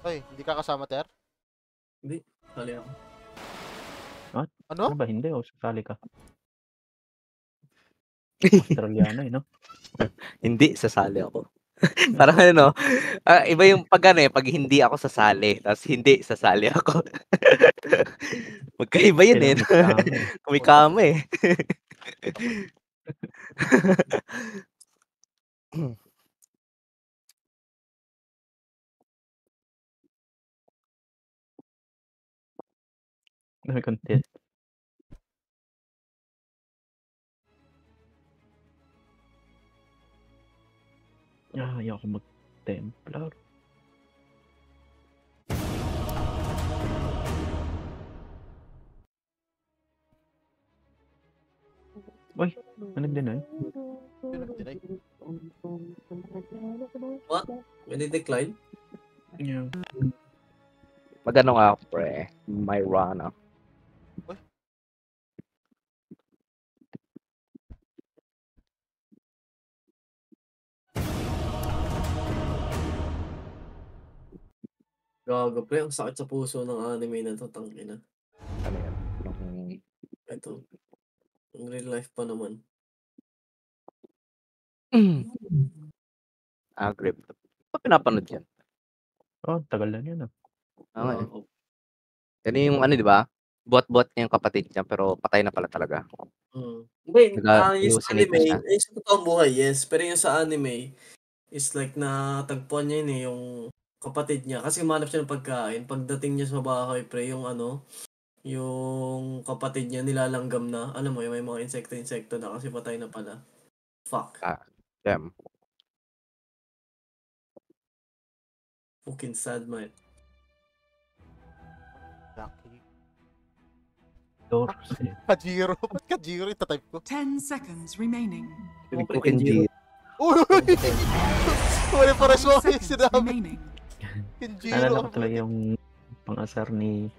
Ay, hindi ka kasama, Ter? Hindi, sali ako. What? Ano? Ano ba, hindi o sasali ka? Australiano no? Hindi, sasali ako. Parang ano, iba yung pag ano pag hindi ako sasali, tapos hindi sasali ako. Magkaiba yun eh. Kumikama eh. May contest. Ayaw ko mag-Templar. Uy, ano nag-deny? What? May decline? Yeah. Magano nga ako, pre. May run up. Gago, pre. Ang sakit sa puso ng anime na to, tangina. Ano yan? Ito. In real life pa naman. Grip. Pa pinapanood yan? Oh, tagal lang yun Okay. Yan yung ano, di ba? Bot-bot niya yung kapatid niya, pero patay na pala talaga. Hindi, yung Nag-hallucinate anime, na siya. sa totoong buhay, yes. Pero yung sa anime, is like natagpuan niya yun eh, yung kapatid niya. Kasi umanap siya ng pagkain. Pagdating niya sa bahay, pre, yung ano, yung kapatid niya nilalanggam na. Alam mo, yung may mga insekto-insekto na kasi patay na pala. Fuck. Damn. Fucking sad, man. Lucky. Doors. Kajiro. Ba't Kajiro? Itatype ko. 10 seconds remaining. Kenji. Uy! Wala pa rin mo yung sinabi. Remaining. Kenjiro. Naalala ko talaga yung pang-asar ni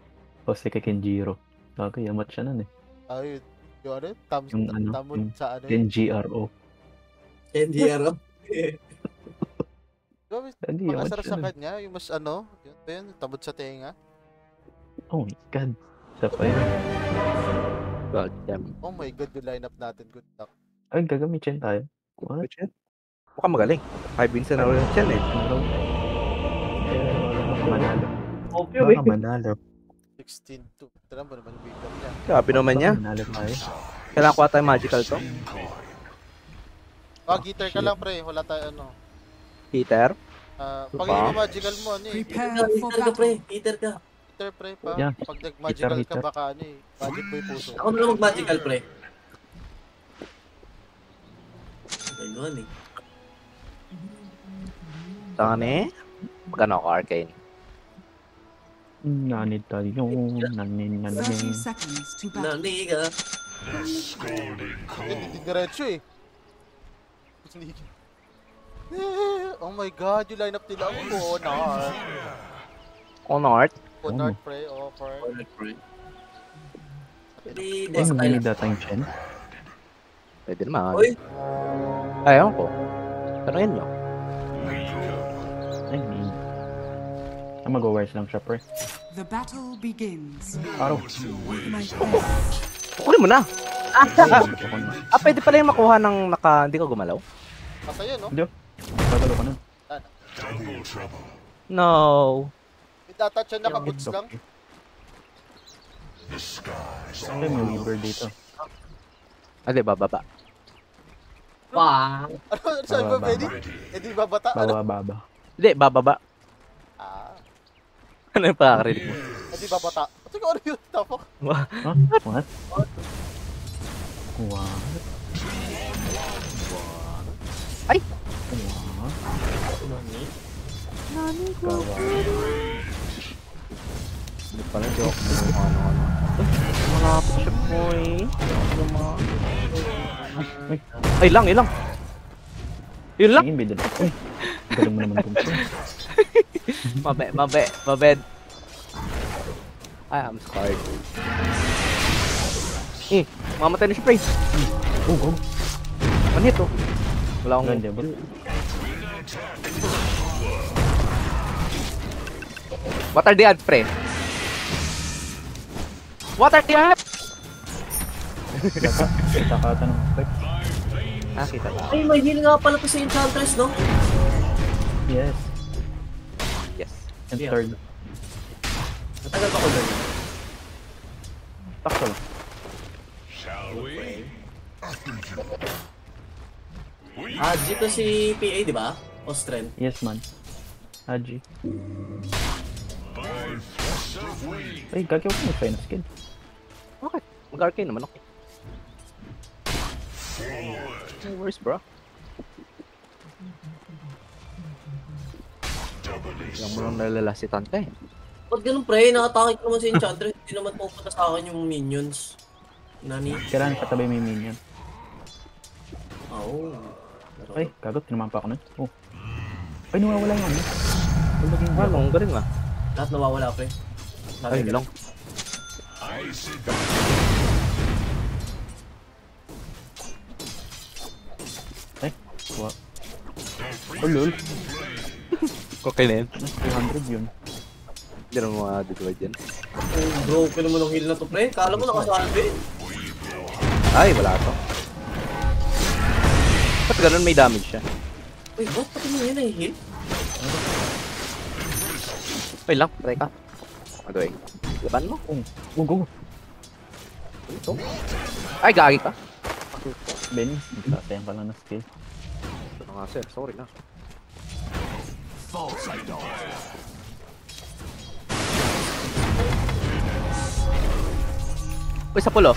Jose kay Kenjiro. Bago, yamat siya nun eh. Ayun. Yung ano? Yung ano, Tamod yung sa ano yun. Kenjiro. NDR. Hindi, Pang-asar yamat siya sa nun. kanya, yung mas ano, yun ba yun? Tamod sa tenga. Oh my God. Isa pa yun. God damn. Oh my God, yung lineup natin. Good luck. Ay, gagamitin tayo. What? Mukhang magaling. 5 wins na rin siya eh. Baka manalo. Okay, Baka manalo. 16-2. Tala mo naman yung bigam niya. Grabe naman niya. Manalo tayo. Kailangan kuha tayo magical to. Gitter ka lang, pre. Wala tayo ano. Heater. Pag yung magical mo, ano eh. Prepare for Peter ka, pre. battle. Peter ka. Gitter, pre, pa. Yeah. Pag nag-magical ka, Hitter. baka ano eh. Magic mo yung puso. Ako na lang mag-magical, pre. Gano'n eh. Tane. Magano ako, Arcane. Nanid tayo. Nanin. 30 seconds to battle. Naniga. Hindi diretso eh. Oh my God, yung lineup nila. Ponard. Honor. Ponard, pre. Oh, pre. Ay, mag-need data yung Chen. Pwede naman. Uy! Ayaw ko. Tanungin nyo. Ay, need. Mag-wires lang siya, pre. The battle begins. Araw. My best. Kunin mo na. Pwede pala yung makuha ng hindi ka gumalaw? Masaya, no? Hindi. Pagalo ka nun. No. May data siya nakaboots lang. Ay, may weaver dito. Di ba, baba? Wow! Ano sabi mo, Benny? Hindi babata? Ano? Baba. Hindi, bababa. Ano yung pakakarinig mo? Hindi babata. Ito ano yun? Tapok? Huh? What? What? Ay! What? Nani ko? Hindi pala joke mo ano. Malapit siya po eh. Ay lang. Yun lang. Tingin, bidal. Uy, galing mo naman kung Mabed. I'm scared. Mamatay na si Praise. Oh. Manhit oh. Wala akong... Grindable. What are the odds, pre? What are the odds? Kita ka ata ng effect. Ah, kita ba? Ay, may heal nga pala to sa Enchantress, no? Yes. Yes. And Yeah. third. Natagal pa ko doon. Takto lang. G to si PA, di ba? O strength. Yes, man. Haji. Ay, gagawin ko may final skill. Okay. Mag-arcane naman ako. No worries, bro. Lang mo lang nalala si Tante. Ba't ganun, pre? Nakatake ko naman si Enchantress. Hindi naman pupunta sa akin yung minions. Nani? Kailangan katabi may minion. Oo. Ay, gagot. Tinamaan pa ako nun. Oh. Ay, nawawala yung ano. Wow, ang galing ah. Lahat nawawala, pre. Ay, lang. Ay, wow. Oh, lol. Okay na yan. 300 yun. Hindi naman makadituwa dyan. Broken naman ang heal na to, pre. Kala mo nakasalve. Ay, wala to. Ba't ganun may damage siya? Uy, ba't pati mo yun ay heal? Ay lang, patay ka. Adoy. Laban mo. Oh, go. Ito. Ay, gagi ka. Ben, nagtatayang ka lang na skill. Ito nga sir, sorry na. Uy, sa pulo.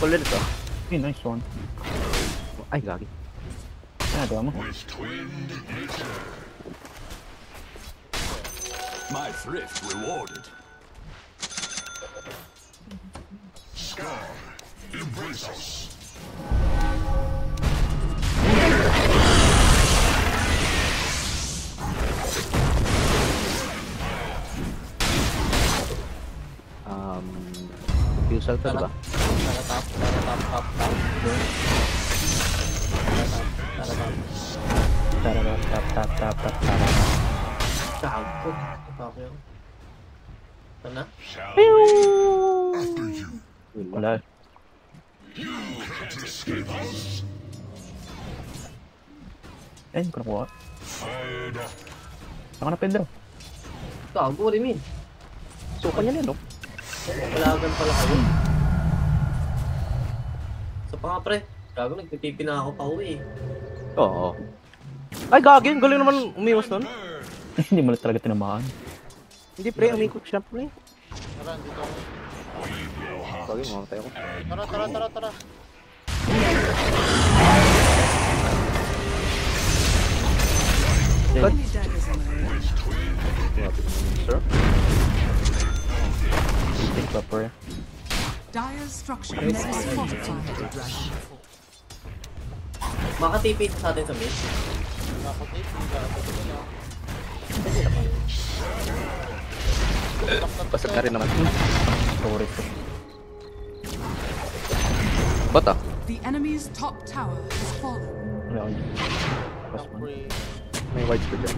Pulo nito. Hey, nice one. Ay, gagi. Ginagawa mo. My thrift rewarded. Scar, embrace us. Refusal ka ba? Tara top. Tap. Gago. Tapos yun. Ano? Shall we? After you. Wala. You can't escape us. Ayun, ko nakuha. Fired up. Saan ka na, Pedro? Gago, what do you mean? Suka niya na, no? Palagan pala kayo. Sa pa nga, pre. Gago, nagtitipi na ako pa uwi. Oo. Ay, gagi. Ang galing naman umiwas nun. Hindi mo lang talaga tinamaan. Hindi, pre. Umikot siya, pre. Tara, dito ako. Gagi, mamatay ako. Tara. Enemy daggers in the way. Sir? Take buffer. Dire's structures are fortified. Makatipi sa atin sa mid. Nakakotip, hindi ka. Basag na rin naman. Sorry ko. Ba't ah? The enemy's top tower has fallen. Wala ko yun. Pas man. May white speed dyan.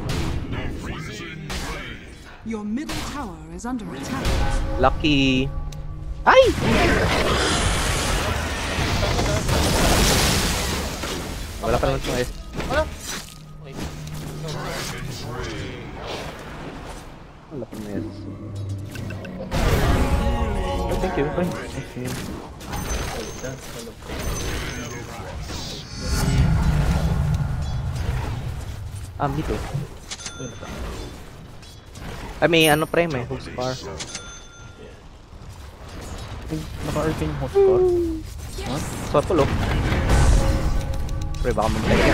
Your middle tower is under attack. Lucky. Ay! Wala pa naman sa S. Wala. Wait. Wala pa naman S. Oh, thank you. Ay, okay. Dito. Ay, may ano pre, may hook bar. Ay, naka-arcane yung host car. So, pulo. Pre, baka mamatay ka.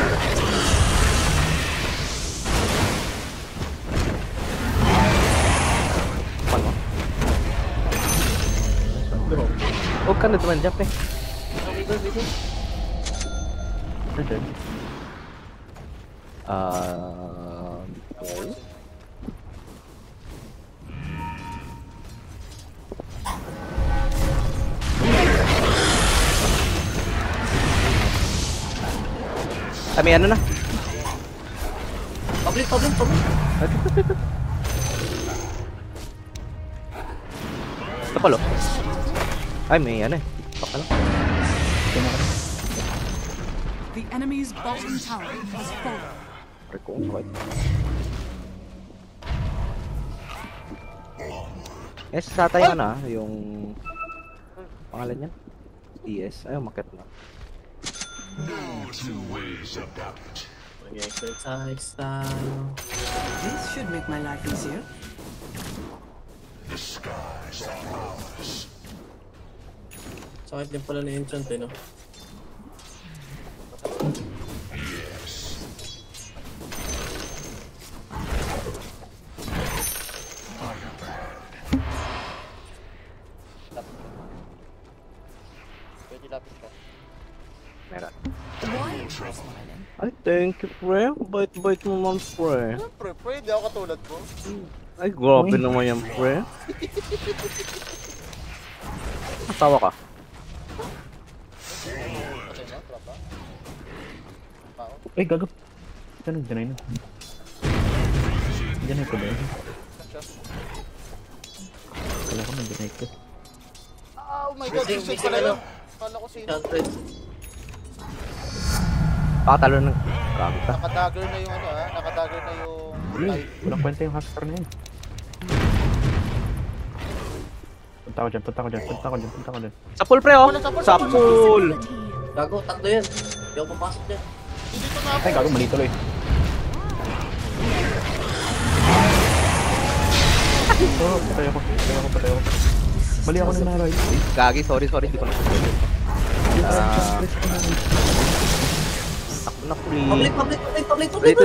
Paano? Huwag ka na naman jump eh. Nandiyan. Okay. May ano na? Public. Ito pala. Ay, may ano eh. Baka lang. The enemy's bottom tower has fallen. Reco, okay. Yes, sa tayo na yung pangalan niya. DS. Ay, umakit na. No two ways about it. Mag-exercise tayo. This should make my life easier. The skies are ours. Sakit din pala na enchant eh, no? Yes. Pwede lapit ka. Meron. No trouble. Ay, thank you, pre. Bait-bait mo man, pre. Siyempre, pwede ako katulad mo. Ay, grabe naman yan, pre. Asawa ka. Patay na, tropa. Pao. Ay, gago. Saan ang deny na? Deny ko ba yun? Kala ko nag-deny ko. Oh my god, Missing, sisig pala ano? yun. Kala ko sino. Enchantress. Pakatalo ng... Grabe ka. Nakadagger na yung ano ha. Nakadagger na yung... Ay, Walang kwenta yung Huskar na yun. Punta ko dyan. Sa pool, pre, oh! Sa pool! Gago, tatlo yan. Hindi ako papasok dyan. dito na ako. Ay, gago, mali tuloy. Oh, patay ako. Mali ako na naray. Gagi, sorry, di ko na sasabihin. Takbo na, please. Public. Wait.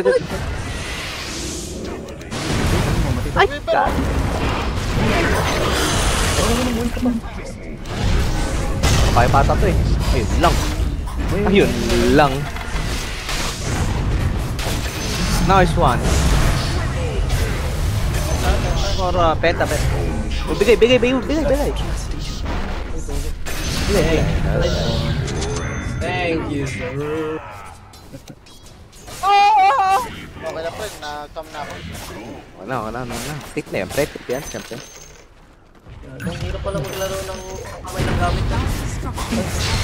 Ay, Wait, pero... God. Kaya pata to eh. Ayun lang. Nice one. Para penta. Oh, bigay. Thank you, sir. Okay na pre, nag-cam na ako. Wala. Tip na yan, pre. Tip yan, siyempre. Ang hirap pala maglaro ng kamay ng gamit na.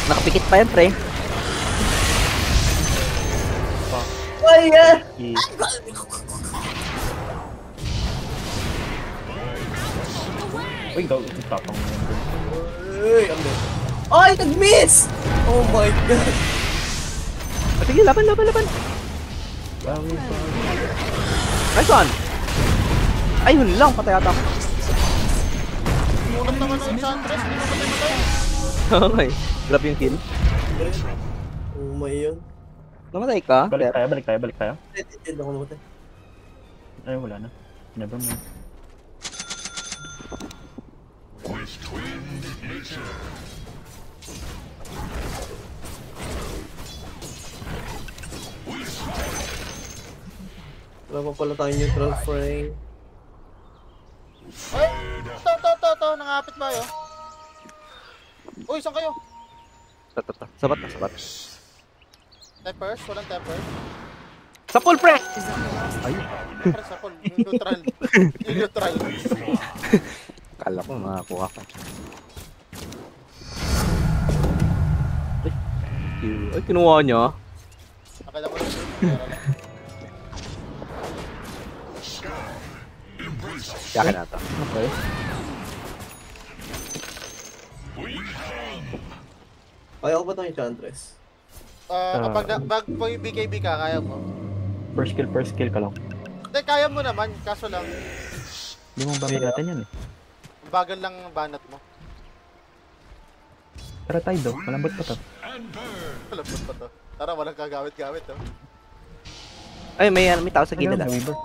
Nakapikit pa yan, pre. Ay, Uy, gago. Tapang mo yun. Ay, ang bet. Ay, nag-miss! Oh my god. Sige, laban. Bawi. Nice one. Ayun lang, patay ata. Mulat naman ng Enchantress, hindi mo patay. Okay, grab yung kill. Oh my yun. Namatay ka? Balik tayo. Dead ako namatay. Ay, wala na. Never mind. With twinned nature. Wala pa pala tayo neutral frame. Ay! Ito, nangapit ba yun? Uy, saan kayo? Sabat. Tempers? Walang tempers? Sa pool, pre! Pre, sa pool. Neutral. Neutral. Kala ko makakuha ka. Ay, kinuha niya. Nakala mo yun. Yakin na ito. Okay. Ayaw ko ba itong Enchantress? Kapag may BKB ka, kaya mo. First kill ka lang. Hindi, kaya mo naman. Kaso lang, Hindi mo babagatan yan eh. bagal lang ang banat mo. Tara tayo do. Malambot pa to. Malapot pa to. Tara, walang kagawit-gawit oh. Ay, may tao sa gilid. Ayun, Weaver.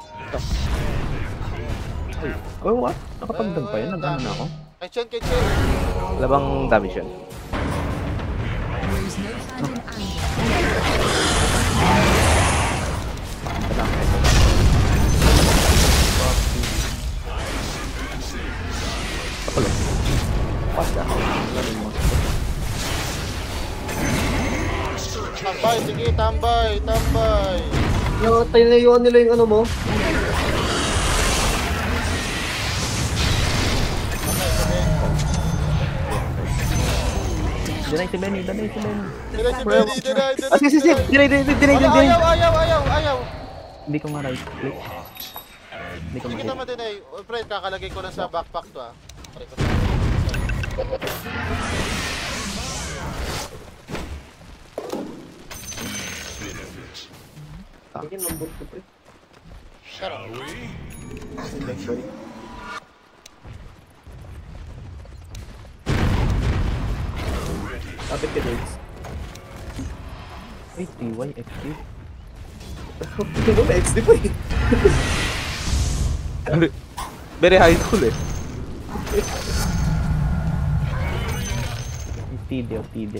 Oh, what? Nakapagdag pa yan. Nagano na ako. Kay Chen, kay Chen. Wala bang damage yun? There is no time in anger. Wala. Kapalo. Pasta. Tambay, sige, tambay, tambay. Tinayuan nila yung ano mo. Danay si Benny, danay si Benny. Deny si Benny, deny. Sige. Dinay. Ayaw. Hindi ko ma-right click. Hindi ko Sige ma-hit. naman deny. Pre, kakalagay ko lang sa backpack to ah. Pare ko. Sige, lambot ko pre. Tara. Kapit ka, James. Wait, TY, XP. Tingnan mo, XD pa eh. Very high school eh. TD, TD.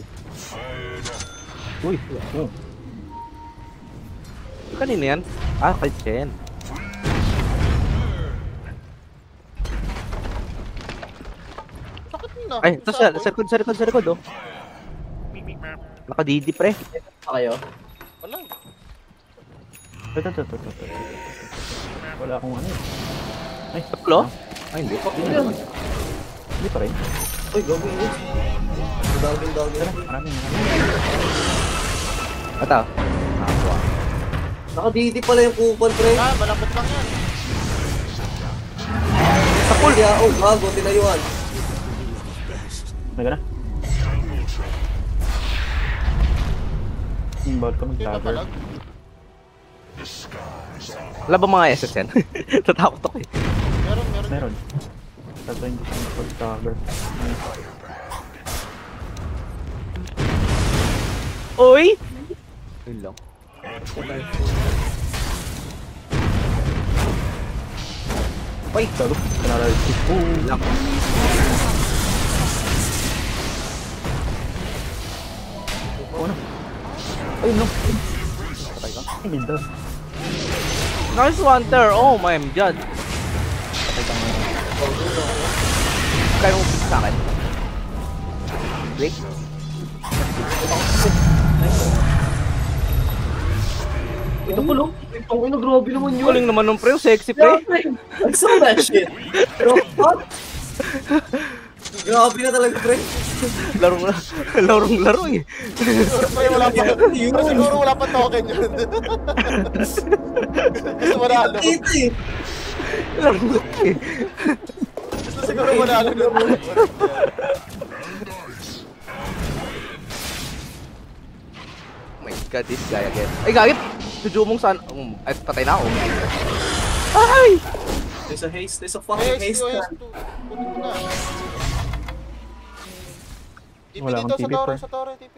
Uy, oh. Kanina yan? Ah, kay Chen. Sakit mo na. Ay, ito sa likod oh. Naka-DD pre. Pa kayo? Wala. Ito. Wala akong ano eh. Ay, Tatlo? Ay, hindi. hindi pa rin. Uy, gagawin yun. Dagin. Maraming. Ata. Nakakuha. Naka-DD pala yung kupon, pre. Ah, malapit lang yan. Sa pool, ya. Oh, bago, tinayuan. May gana? Bawal ka Dito mag-dagger. palag. Wala ba mga SSN? Tatakot ako eh. Meron. Meron. Tapos hindi siya mag-dagger. Uy! Yun lang. Ay, gago. Kanara-resist. Lang. Oo na. Ay, no. Patay ka. Ay, ganda. Nice Hunter! Oh my god! Patay ka nga. Kaya mo pick sa akin. Click. Ito po, no? Itong ino, grabe naman yun. Galing naman nung pre, sexy pre. I saw that shit. Pero, what? Grabe na talaga, pre. Larong-laro eh. Pre, wala pa. Pre, siguro wala pa token yun. Gusto mo na ano? Ito eh. Larong-laro eh. Gusto siguro mo na ano. Oh my god, this guy again. Ay, gagit! Sujumong saan? Ay, patay na ako. Ay! There's a haste. There's a fucking haste. Punin mo na. TP Wala dito akong TP, sa tore, TP.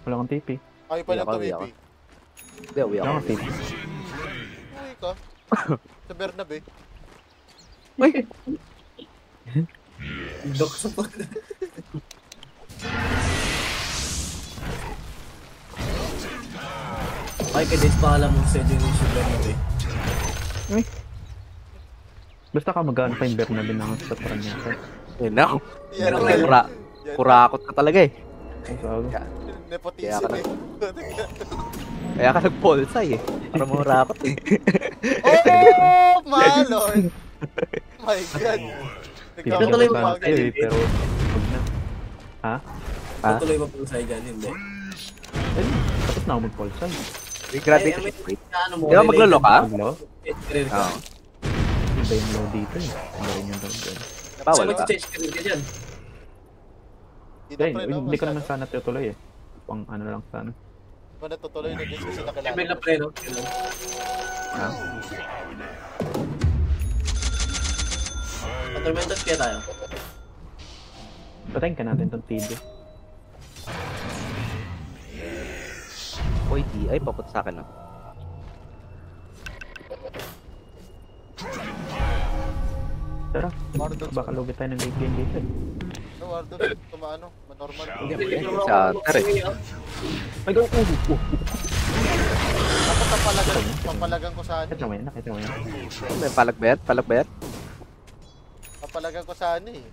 Wala kang TP. Ayaw pa niya Uwi to, ako. TP. Hindi, uwi Wala ako. kang TP. Uwi ka. Sa Bernabe. Uy! Dok sa pag... Ay, kaya Dave, paalam mong sedyo yung sugar mo eh. Basta ka mag-ano pa yung Bernabe na sa Paranaque. Yun na. Yan ang Kurakot ka talaga eh. Ay, gago. nepotism Kaya eh. Kaya ka nag-polsay eh. Para marakot eh. Oh my lord! My god! Pipigyan tuloy ko mo sana ako, sa'yo eh, David. pero huwag na. Ha? Ha? Tutuloy mo po sa'yo dyan, hindi. Ay, tapos na ako mag-polsay. Graduate Ay, rate. ano mo, Di ba maglolo ka? Maglo? Career ka. Oo. Iba yung low dito eh. Iba rin yung low dyan. Bawal Saan ka. mag-change career ka dyan? Ay, hindi ko naman sana tutuloy eh. Pang ano lang sana. Kung natutuloy na gusto kasi nakilala. Level na pre, no? Ganun. Ha? Tormented kaya tayo. Patayin ka natin tong TD. Oy, di. Ay, papunta sa akin ah. Tara, Wardog. baka lugit tayo ng late game dito eh. No, Wardog. Tumaano. Manormal. Sa Tere. Ay, go! Ako papalagan ko sa ano. Kita mo yan, nakita mo yan. May palakbayat? Palakbayat? Papalagan ko sa ano eh.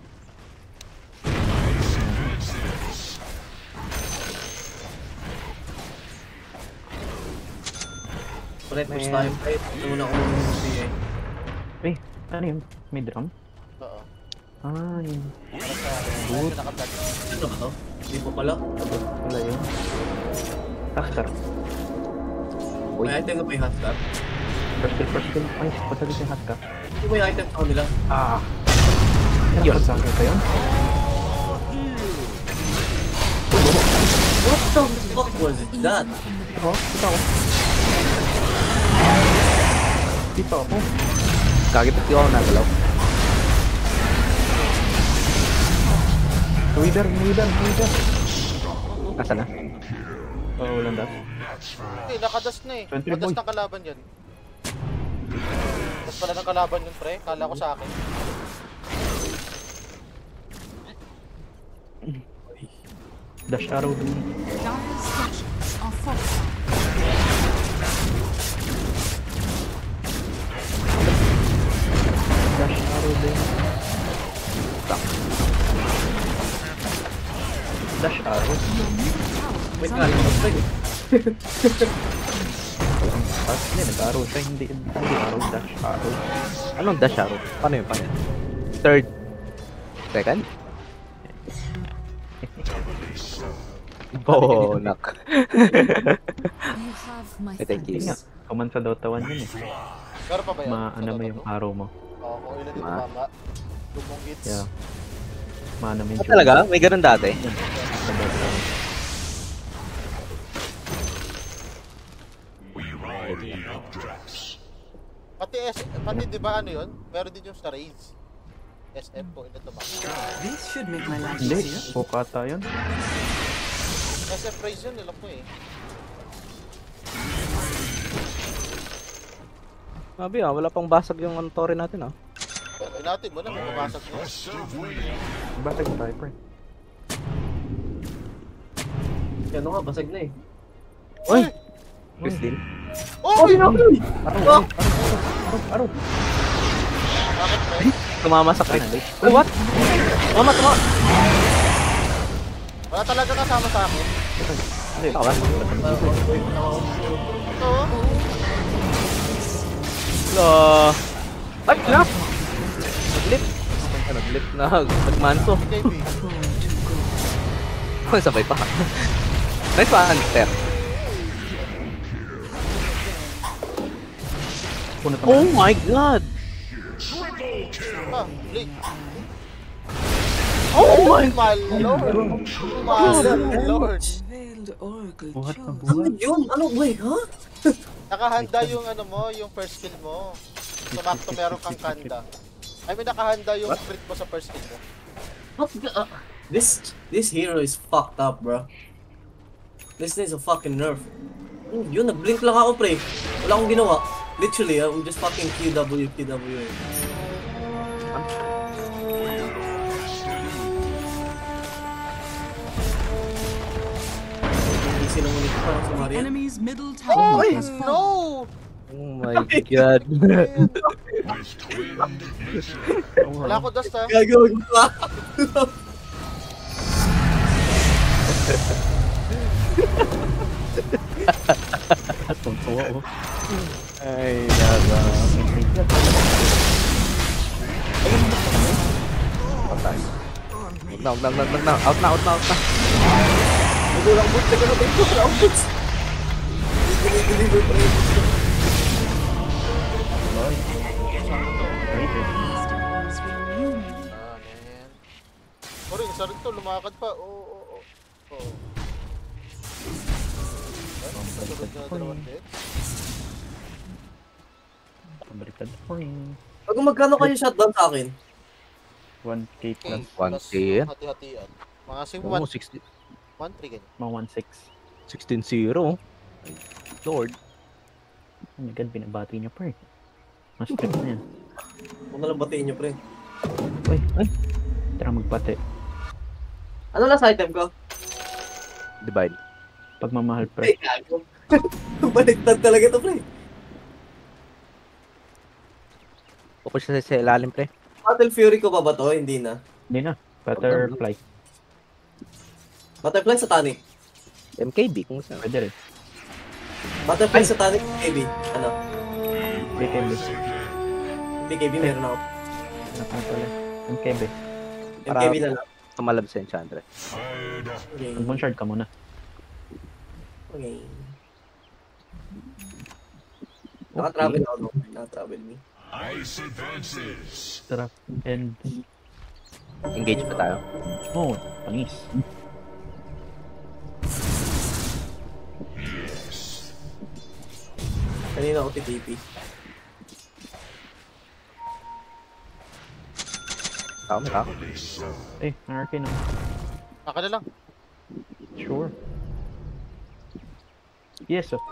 Pre, push tayo. Pre, ito muna ako mag-movie eh. Eh, ano yun? May drum? Oo. Ah, yun. Good. Nakatag. Ano ba to? Hindi po pala. Wala yun. Taskar. May item na pa yung hotstar. First kill. Ay, pagkagit yung hot ka. Hindi mo yung item sa kanila. Ah! Yun. Sa akin pa yun? What the fuck was that? Ako? Dito ako. Dito ako. Kagipat ko ako nagalaw. Wither. Nasaan na? Oh, walang dash. Okay, nakadas na eh. 23 Nadas boy. ng kalaban yan. Das pala ng kalaban yun, pre. Kala ko sa akin. Dash arrow dun. Dire's structures are fortified. Dash arrow dun. Dash arrow. Wait nga, ito pre. Hindi, nag-arrow siya. Hindi arrow. Dash arrow. Anong dash arrow? Paano yun? Third. Second? Oh, nak. You have my Thank you. Hindi nga. Kuman sa Dota 1 yun eh. Pero pa ba yan? Maano mo yung arrow mo. Oo, kung ilan dito mama. Lumong hits. Yeah. Maano mo yung Talaga? May ganun dati? Sa Dota 1. We ride the updrafts. Pati di ba ano yun? Meron din yung sa raids. SM po, ilan ito mama. This should make my life Hindi. easier. Pukata yun. SF raids yun, alam ko eh. Sabi wala pang basag yung Antori natin Natin mo na, mababasag mo. Basag tayo, pre. Ano nga, basag na eh. Uy! Chris din. Oh! Arrow. Bakit pre? Tumama sa crit. Uy, what? Tama. Wala talaga kasama sa akin. Hindi. Ako ba? Ito oh. Hello. Ay, snap! Nag-lip. Nag-lip na. Nagmanso. KB. Ay, sabay pa. Nice pa, Hunter. Punot Oh my god! Ah, Blake. Oh my My lord. My lord. Veiled oracle Buhat na chose. Ano buhat. yun? Ano, wait, ha? Nakahanda yung ano mo, yung first skill mo. Sumakto meron kang kanda. I mean, nakahanda yung crit mo sa first skill mo. What the, this hero is fucked up, bro. This needs a fucking nerf. Yun, nag-blink lang ako, pre. Wala akong ginawa. Literally, I'm just fucking QW. Sinungulit ko parang si The Maria. enemy's middle tower has fallen. No! Oh my god. With twinned nature. Wala ko dust ha. Gagawin ko pa. Tuntua oh. Ay, naba. Patay. Huwag na. Out na. Nagulang boots, nagulang boots. Deliver pa rin. Destinies reunion. Ah, man. Sorry, isa rin to, lumakad pa. Oo. Sunod na dalawang dead. Pabaliktad po yun. Pag magkano kayo shotdown sa akin? 1k plus. 1K. Hati-hatian. Mga sim Oh, 1, 3 ganyan. Mga 1.6. 16-0. Lord. Oh my god, binabati niya pa eh. Mas trip na yan. Huwag na lang batiin nyo, pre. Ay! Tara magpate. Ano last item ko? Divine. Pagmamahal pre. Ay, gago. Baliktad talaga to, pre. Focus siya sa ilalim, pre. Battle Fury ko pa ba to? Hindi na. Hindi na. Butterfly. Butterfly sa Tonic. MKB, kung saan. Pwede rin. Butterfly sa Tonic, BKB. Ano? BKB. BKB meron ako. Ano pa pala? MKB. MKB na lang. Tumalab sa Enchantress. Okay. Mag-bonshard ka muna. Okay. Naka-travel ako. Naka-travel me. Ice advances. Sarap. And... Engage pa tayo. Oh, pangis. Kanina ako TTP. Tao, may tao. Eh, Arkin na. Aka na lang. Sure. Yes, oh.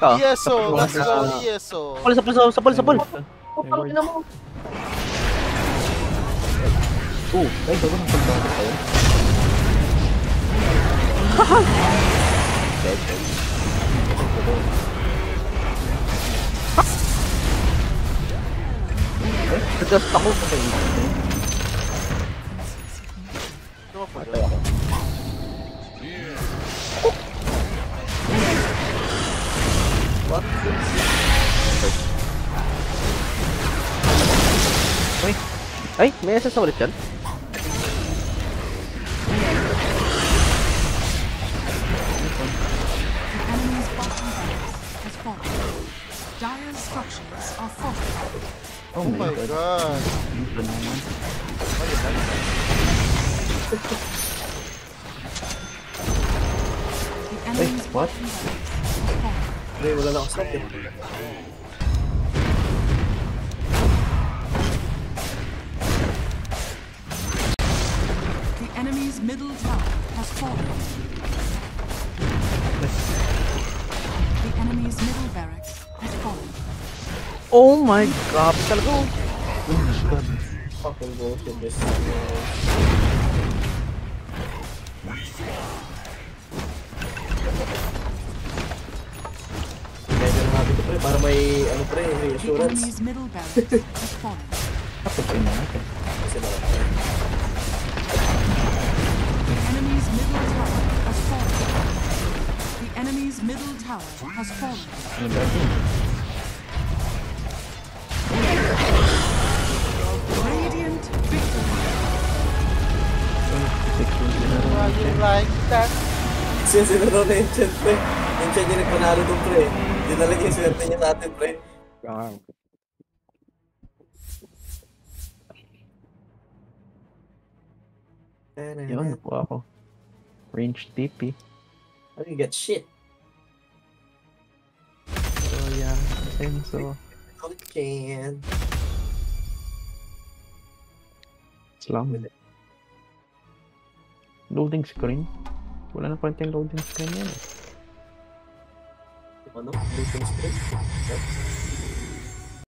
Tao. Yeso, let's go, Yeso. Sapol. Reward. Oh, ay, bago ng pagbago tayo. Just ako. Ano po Patay ako. What? Ay, may SS ulit yan. The enemy's bottom barracks has fallen. Dire's structures are fortified. Oh Oh my god. Ito naman. The enemy's what? bottom barracks has fallen. Hindi, wala na ako stop eh. The enemy's middle tower has fallen. The enemy's middle barracks has fallen. Oh my god, talaga. Fucking bullshit this. Medyo na natin ito pre, para may ano pre, The reassurance. enemy's middle barracks has fallen. Tapos yun na natin. Kasi na The enemy's middle tower has fallen. The enemy's middle tower has fallen. Ano ba yun? Radiant victory. 6 wins na rin. Why you like that? Kasi sinaro na yung chat pre. Yung chat yung nagpanalo doon pre. Dinalagay yung swerte niya sa atin pre. Yun, nakuha ko. Range TP. How do you get shit? So yeah, Senso. Okay. Slam. Loading screen? Wala na konting loading screen yan eh. Ano? Losing streak?